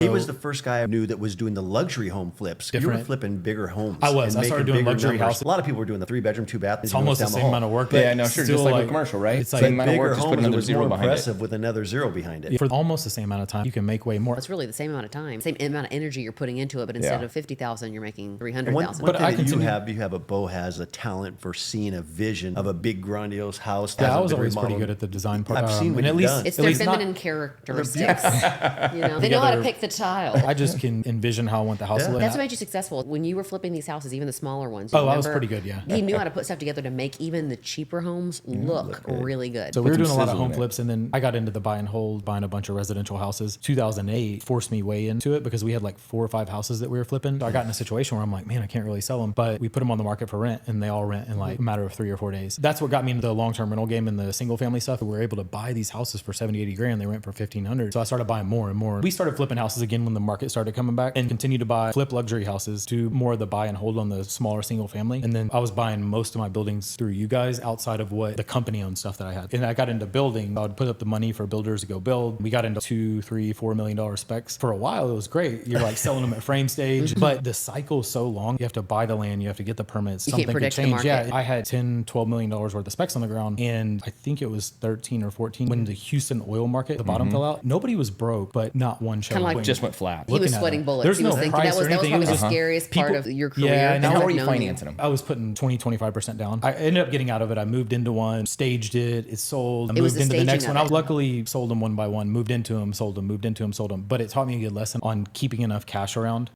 He was the first guy I knew that was doing the luxury home flips. You were flipping bigger homes. I was. I started doing luxury houses. A lot of people were doing the 3-bedroom, 2-bath. It's almost the same amount of work. Yeah, no, sure. Just like a commercial, right? It's like same amount of bigger work, just put homes, it another was zero more behind it. impressive with another zero behind it. For almost the same amount of time, you can make way more. It's really the same amount of time, same amount of energy you're putting into it, but instead of 50,000, you're making 300,000. One thing that you have, Bo has a talent for seeing a vision of a big grandiose house. Yeah, I was always pretty good at the design part. I've seen what at you've least done. It's their feminine characteristics. They know how to pick the tile. I just can envision how I want the house to look. That's what made you successful. When you were flipping these houses, even the smaller ones. I was pretty good, yeah. He knew how to put stuff together to make even the cheaper homes look really good. So we were doing a lot of home flips, and then I got into the buy and hold, buying a bunch of residential houses. 2008 forced me way into it because we had like 4 or 5 houses that we were flipping. So I got in a situation where I'm like, man, I can't really sell them. But we put them on the market for rent, and they all rent in like a matter of 3 or 4 days. That's what got me into the long-term rental game and the single family stuff. We were able to buy these houses for 70, 80 grand. They rent for 1,500. So I started buying more and more. We started flipping houses again when the market started coming back, and continued to flip luxury houses, do more of the buy and hold on the smaller single family. And then I was buying most of my buildings through you guys outside of what the company owned stuff that I had. And I got into building. I would put up the money for builders to go build. We got into $2, $3, $4 million specs. For a while, it was great. You're like selling them at frame stage, but the cycle is so long. You have to buy the land. You have to get the permits. You can't predict the market. Yeah, I had $10, $12 million worth of specs on the ground. And I think it was 13 or 14 when the Houston oil market, the bottom fell out. Nobody was broke, but not one show. Kind of like just went flat. He was sweating bullets. There's He no was thinking price that was or probably anything. the scariest part of your career. Yeah, And how were you financing them? I was putting 20-25% down. I ended up getting out of it. I moved into one, staged it, it sold. I moved into the next one. I luckily sold them one by one, moved into them, sold them, moved into them, sold them. But it taught me a good lesson on keeping enough cash around